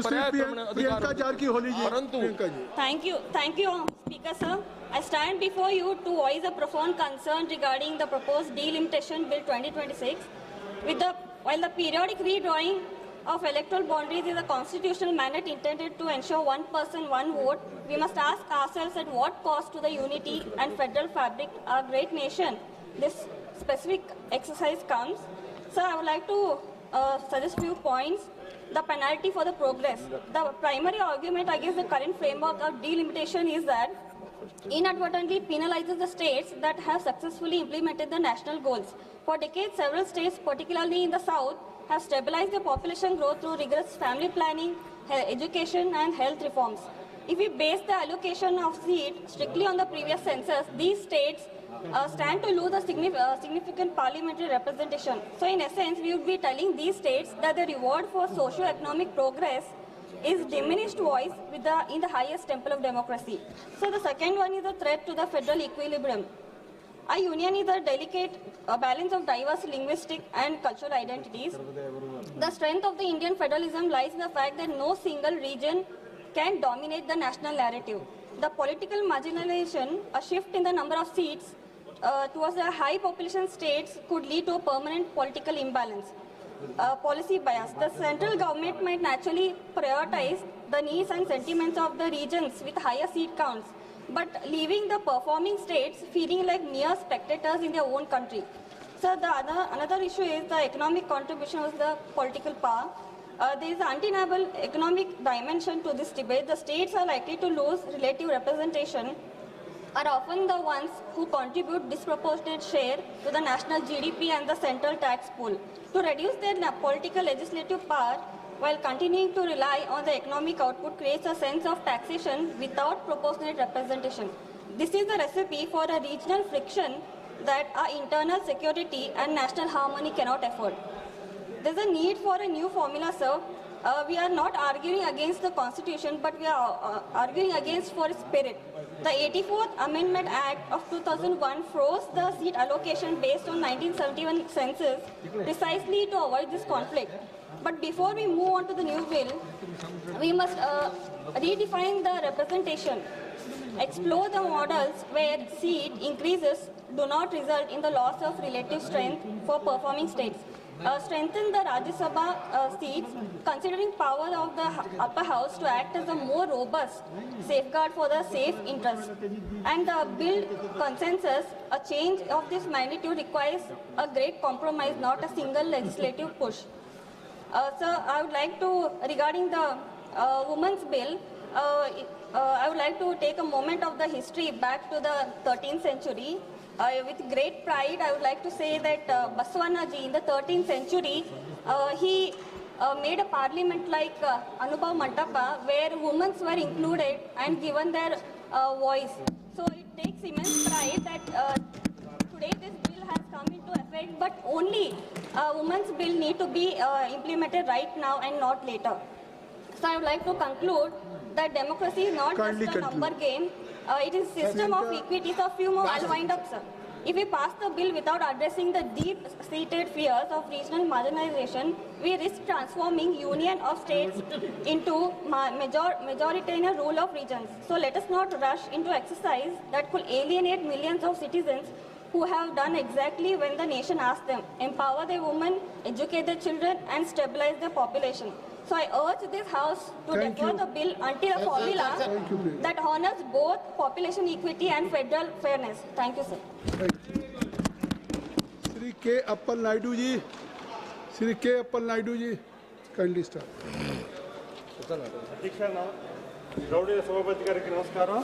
प्रियंका जारकिहोली जी, परंतु Thank you, Speaker sir. I stand before you to voice a profound concern regarding the proposed delimitation bill 2026. While the periodic redrawing of electoral boundaries is a constitutional mandate intended to ensure one person, one vote, we must ask ourselves at what cost to the unity and federal fabric of our great nation this specific exercise comes. So I would like to suggest few points. The penalty for the progress. The primary argument against the current framework of delimitation is that inadvertently penalizes the states that have successfully implemented the national goals. For decades, several states, particularly in the south, have stabilized their population growth through rigorous family planning, education and health reforms. If we base the allocation of seats strictly on the previous census, these states stand to lose a significant parliamentary representation. So in essence, we would be telling these states that the reward for socio-economic progress is diminished voice in the highest temple of democracy. So the second one is a threat to the federal equilibrium. Our union is a delicate balance of diverse linguistic and cultural identities. The strength of the Indian federalism lies in the fact that no single region can dominate the national narrative. The political marginalization, a shift in the number of seats towards the high population states could lead to a permanent political imbalance. Policy bias. The central government might naturally prioritize the needs and sentiments of the regions with higher seat counts, but leaving the performing states feeling like mere spectators in their own country. So another issue is the economic contribution of the political power. There is an undeniable economic dimension to this debate. The states are likely to lose relative representation, are often the ones who contribute disproportionate share to the national GDP and the central tax pool. To reduce their political legislative power while continuing to rely on the economic output creates a sense of taxation without proportionate representation. This is the recipe for a regional friction that our internal security and national harmony cannot afford. There is a need for a new formula, sir. We are not arguing against the Constitution, but we are arguing against for its spirit. The 84th Amendment Act of 2001 froze the seat allocation based on 1971 census precisely to avoid this conflict. But before we move on to the new bill, we must redefine the representation, explore the models where seat increases do not result in the loss of relative strength for performing states. Strengthen the Rajya Sabha seats, considering power of the upper house to act as a more robust safeguard for the safe interest. And the bill consensus, a change of this magnitude requires a great compromise, not a single legislative push. So I would like to, regarding the women's bill, I would like to take a moment of the history back to the 13th century. With great pride, I would like to say that Basavanaji in the 13th century, he made a parliament like Anubhav Mandapa, where women were included and given their voice. So it takes immense pride that today this bill has come into effect, but only women's bill need to be implemented right now and not later. So I would like to conclude that democracy is not just a number game. It is a system of equity. So few more, I'll wind up, sir. If we pass the bill without addressing the deep-seated fears of regional marginalization, we risk transforming union of states into majoritarian rule of regions. So let us not rush into exercise that could alienate millions of citizens who have done exactly when the nation asked them: empower their women, educate their children, and stabilize their population. So I urge this House to defer the bill until a formula that honors both population equity and federal fairness. Thank you, sir. Shri K. Appal Naidu ji, Shri K. Appal Naidu ji, kindly start. అధ్యక్ష గౌరవ సభాపతి గారికి నమస్కారం.